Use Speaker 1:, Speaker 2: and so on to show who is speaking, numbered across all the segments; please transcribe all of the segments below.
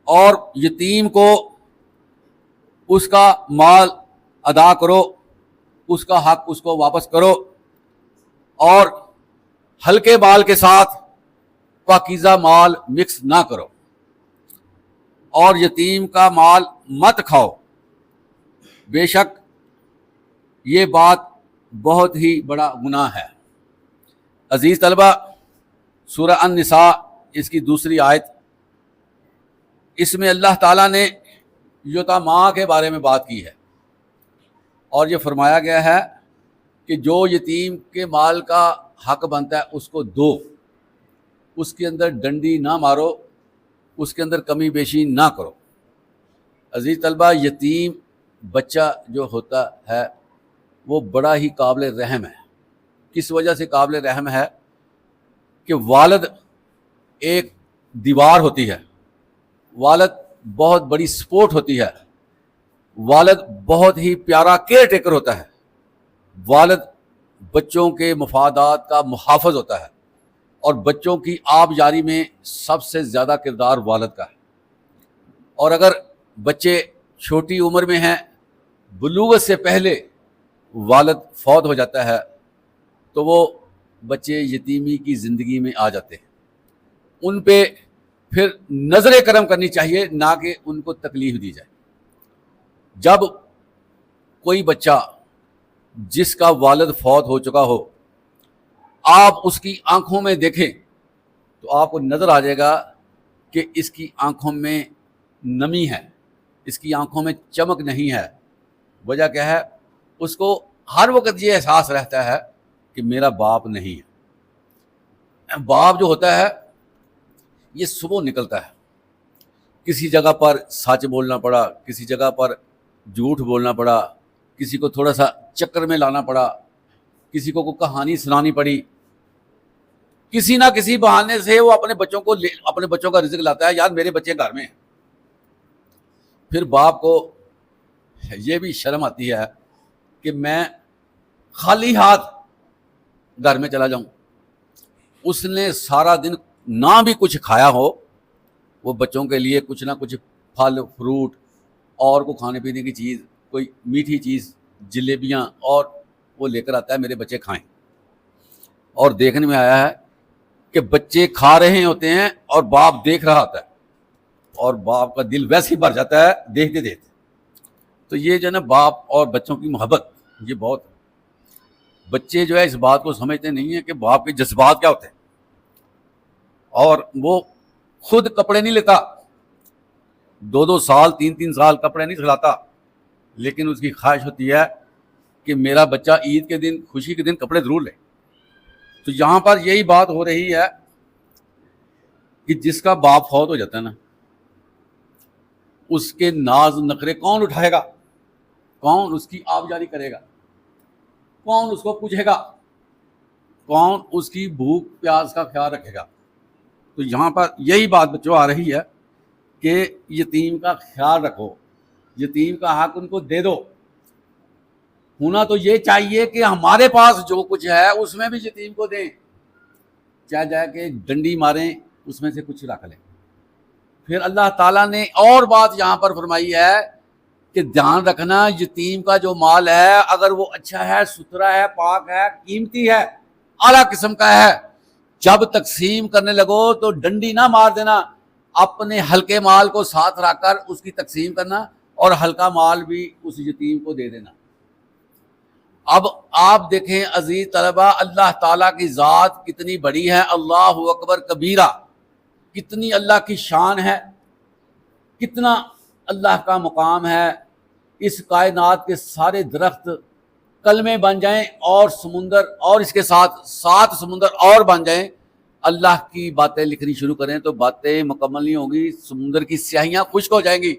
Speaker 1: اور یتیم کو اس کا مال ادا کرو، اس کا حق اس کو واپس کرو، اور ہلکے مال کے ساتھ پاکیزہ مال مکس نہ کرو، اور یتیم کا مال مت کھاؤ، بے شک یہ بات بہت ہی بڑا گناہ ہے۔ عزیز طلبہ، سورہ النساء اس کی دوسری آیت، اس میں اللہ تعالیٰ نے یتاماء کے بارے میں بات کی ہے، اور یہ فرمایا گیا ہے کہ جو یتیم کے مال کا حق بنتا ہے اس کو دو، اس کے اندر ڈنڈی نہ مارو، اس کے اندر کمی بیشی نہ کرو۔ عزیز طلبہ، یتیم بچہ جو ہوتا ہے وہ بڑا ہی قابل رحم ہے۔ کس وجہ سے قابل رحم ہے؟ کہ والد ایک دیوار ہوتی ہے، والد بہت بڑی سپورٹ ہوتی ہے، والد بہت ہی پیارا کیئر ٹیکر ہوتا ہے، والد بچوں کے مفادات کا محافظ ہوتا ہے، اور بچوں کی آب یاری میں سب سے زیادہ کردار والد کا ہے۔ اور اگر بچے چھوٹی عمر میں ہیں، بلوغت سے پہلے والد فوت ہو جاتا ہے، تو وہ بچے یتیمی کی زندگی میں آ جاتے ہیں۔ ان پہ پھر نظر کرم کرنی چاہیے، نہ کہ ان کو تکلیف دی جائے۔ جب کوئی بچہ جس کا والد فوت ہو چکا ہو، آپ اس کی آنکھوں میں دیکھیں تو آپ کو نظر آ جائے گا کہ اس کی آنکھوں میں نمی ہے، اس کی آنکھوں میں چمک نہیں ہے۔ وجہ کیا ہے؟ اس کو ہر وقت یہ احساس رہتا ہے کہ میرا باپ نہیں ہے۔ باپ جو ہوتا ہے یہ صبح نکلتا ہے، کسی جگہ پر سچ بولنا پڑا، کسی جگہ پر جھوٹ بولنا پڑا، کسی کو تھوڑا سا چکر میں لانا پڑا، کسی کو کوئی کہانی سنانی پڑی، کسی نہ کسی بہانے سے وہ اپنے بچوں کا رزق لاتا ہے۔ یار میرے بچے گھر میں ہیں۔ پھر باپ کو یہ بھی شرم آتی ہے کہ میں خالی ہاتھ گھر میں چلا جاؤں۔ اس نے سارا دن نہ بھی کچھ کھایا ہو، وہ بچوں کے لیے کچھ نہ کچھ پھل فروٹ اور کو کھانے پینے کی چیز، کوئی میٹھی چیز، جلیبیاں، اور وہ لے کر آتا ہے، میرے بچے کھائیں۔ اور دیکھنے میں آیا ہے کہ بچے کھا رہے ہوتے ہیں اور باپ دیکھ رہا ہوتا ہے، اور باپ کا دل ویسے ہی بھر جاتا ہے دیکھتے دیکھتے۔ تو یہ جو ہے نا باپ اور بچوں کی محبت، یہ بہت، بچے جو ہے اس بات کو سمجھتے نہیں ہیں کہ باپ کے جذبات کیا ہوتے ہیں۔ اور وہ خود کپڑے نہیں لیتا، 2 سال 3 سال کپڑے نہیں سلاتا، لیکن اس کی خواہش ہوتی ہے کہ میرا بچہ عید کے دن، خوشی کے دن کپڑے ضرور لے۔ تو یہاں پر یہی بات ہو رہی ہے کہ جس کا باپ فوت ہو جاتا ہے نا، اس کے ناز نخرے کون اٹھائے گا؟ کون اس کی آبیاری کرے گا؟ کون اس کو پوچھے گا؟ کون اس کی بھوک پیاس کا خیال رکھے گا؟ تو یہاں پر یہی بات بچوں آ رہی ہے کہ یتیم کا خیال رکھو، یتیم کا حق ان کو دے دو۔ ہونا تو یہ چاہیے کہ ہمارے پاس جو کچھ ہے اس میں بھی یتیم کو دیں، چاہے جائے کہ ڈنڈی ماریں، اس میں سے کچھ رکھ لیں۔ پھر اللہ تعالیٰ نے اور بات یہاں پر فرمائی ہے کہ دھیان رکھنا، یتیم کا جو مال ہے اگر وہ اچھا ہے، ستھرا ہے، پاک ہے، قیمتی ہے، اعلیٰ قسم کا ہے، جب تقسیم کرنے لگو تو ڈنڈی نہ مار دینا، اپنے ہلکے مال کو ساتھ رکھ کر اس کی تقسیم کرنا، اور ہلکا مال بھی اس یتیم کو دے دینا۔ اب آپ دیکھیں عزیز طلبہ، اللہ تعالیٰ کی ذات کتنی بڑی ہے، اللہ اکبر کبیرہ، کتنی اللہ کی شان ہے، کتنا اللہ کا مقام ہے۔ اس کائنات کے سارے درخت کلمے بن جائیں، اور سمندر، اور اس کے ساتھ 7 سمندر اور بن جائیں، اللہ کی باتیں لکھنی شروع کریں تو باتیں مکمل نہیں ہوں گی، سمندر کی سیاہیاں خشک ہو جائیں گی۔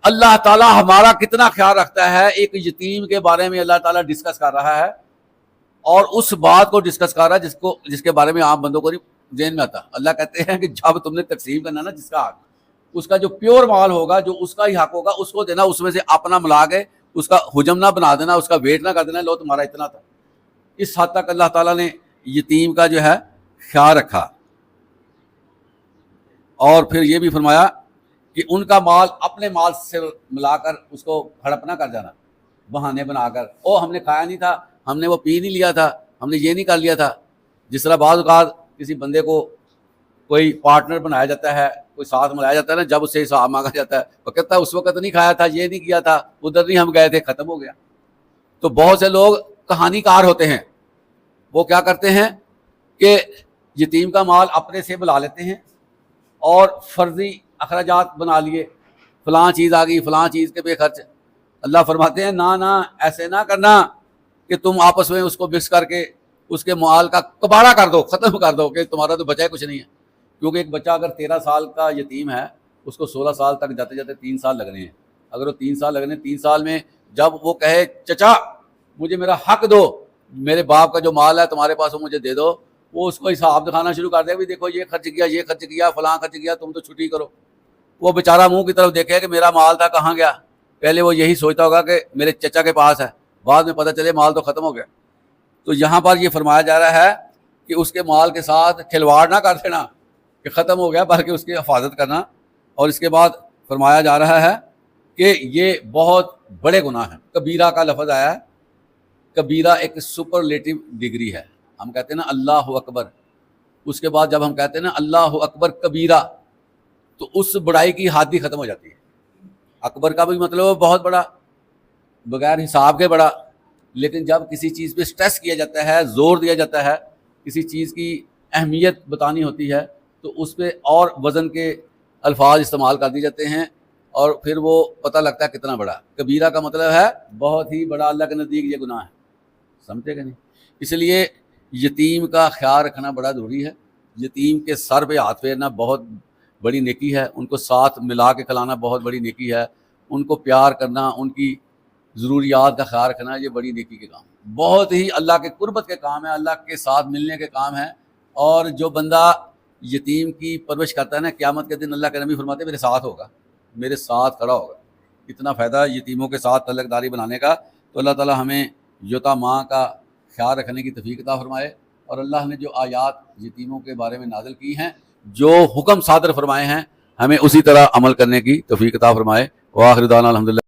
Speaker 1: اللہ تعالیٰ ہمارا کتنا خیال رکھتا ہے۔ ایک یتیم کے بارے میں اللہ تعالیٰ ڈسکس کر رہا ہے، اور اس بات کو ڈسکس کر رہا ہے جس کے بارے میں عام بندوں کو نہیں ذہن میں آتا۔ اللہ کہتے ہیں کہ جب تم نے تقسیم کرنا نا، جس کا حق، اس کا جو پیور مال ہوگا، جو اس کا ہی حق ہوگا، اس کو دینا، اس میں سے اپنا ملا کے اس کا حجم نہ بنا دینا، اس کا ویٹ نہ کر دینا، لو تمہارا اتنا تھا۔ اس حد تک اللہ تعالیٰ نے یتیم کا جو ہے خیال رکھا۔ اور پھر یہ بھی فرمایا کہ ان کا مال اپنے مال سے ملا کر اس کو ہڑپ نہ کر جانا بہانے بنا کر، او ہم نے کھایا نہیں تھا، ہم نے وہ پی نہیں لیا تھا، ہم نے یہ نہیں کر لیا تھا۔ جس طرح بعض اوقات کسی بندے کو کوئی پارٹنر بنایا جاتا ہے، کوئی ساتھ ملایا جاتا ہے نا، جب اس سے حساب مانگا جاتا ہے وہ کہتا ہے اس وقت نہیں کھایا تھا، یہ نہیں کیا تھا، ادھر نہیں ہم گئے تھے، ختم ہو گیا۔ تو بہت سے لوگ کہانی کار ہوتے ہیں، وہ کیا کرتے ہیں کہ یتیم کا مال اپنے سے بلا لیتے ہیں اور فرضی اخراجات بنا لیے، فلاں چیز آ گئی، فلاں چیز کے پہ خرچ۔ اللہ فرماتے ہیں نہ ایسے نہ کرنا کہ تم آپس میں اس کو مکس کر کے اس کے مال کا کباڑہ کر دو، ختم کر دو کہ تمہارا تو بچا کچھ نہیں ہے۔ کیونکہ ایک بچہ اگر 13 سال کا یتیم ہے، اس کو 16 سال تک جاتے جاتے 3 سال لگنے ہیں۔ اگر وہ 3 سال لگنے، 3 سال میں جب وہ کہے چچا مجھے میرا حق دو، میرے باپ کا جو مال ہے تمہارے پاس وہ مجھے دے دو، وہ اس کو حساب دکھانا شروع کر دے بھی دیکھو یہ خرچ کیا، یہ خرچ کیا، فلاں خرچ کیا، تم تو چھٹی کرو۔ وہ بیچارہ منہ کی طرف دیکھے کہ میرا مال تھا کہاں گیا، پہلے وہ یہی سوچتا ہوگا کہ میرے چچا کے پاس ہے، بعد میں پتہ چلے مال تو ختم ہو گیا۔ تو یہاں پر یہ فرمایا جا رہا ہے کہ اس کے مال کے ساتھ کھلواڑ نہ کر دینا کہ ختم ہو گیا، بلکہ اس کی حفاظت کرنا۔ اور اس کے بعد فرمایا جا رہا ہے کہ یہ بہت بڑے گناہ ہیں۔ کبیرہ کا لفظ آیا ہے، کبیرہ ایک سپرلیٹو ڈگری ہے۔ ہم کہتے ہیں نا اللہ اکبر، اس کے بعد جب ہم کہتے ہیں نا اللہ اکبر کبیرہ، تو اس بڑائی کی حد ہی ختم ہو جاتی ہے۔ اکبر کا بھی مطلب ہے بہت بڑا، بغیر حساب کے بڑا۔ لیکن جب کسی چیز پہ سٹریس کیا جاتا ہے، زور دیا جاتا ہے، کسی چیز کی اہمیت بتانی ہوتی ہے، تو اس پہ اور وزن کے الفاظ استعمال کر دیے جاتے ہیں، اور پھر وہ پتہ لگتا ہے کتنا بڑا۔ کبیرہ کا مطلب ہے بہت ہی بڑا، اللہ کے نزدیک یہ گناہ ہے، سمجھے کہ نہیں؟ اس لیے یتیم کا خیال رکھنا بڑا ضروری ہے۔ یتیم کے سر پہ ہاتھ پھیرنا بہت بڑی نیکی ہے، ان کو ساتھ ملا کے کھلانا بہت بڑی نیکی ہے، ان کو پیار کرنا، ان کی ضروریات کا خیال رکھنا، یہ بڑی نیکی کے کام، بہت ہی اللہ کے قربت کے کام ہے، اللہ کے ساتھ ملنے کے کام ہے۔ اور جو بندہ یتیم کی پرورش کرتا ہے نا، قیامت کے دن اللہ کے نبی فرماتے ہیں میرے ساتھ ہوگا، میرے ساتھ کھڑا ہوگا۔ اتنا فائدہ یتیموں کے ساتھ تعلق داری بنانے کا۔ تو اللہ تعالی ہمیں یتاماں کا خیال رکھنے کی توفیق عطا فرمائے، اور اللہ نے جو آیات یتیموں کے بارے میں نازل کی ہیں، جو حکم صادر فرمائے ہیں، ہمیں اسی طرح عمل کرنے کی توفیق عطا فرمائے۔ وآخر دعوانا الحمدللہ۔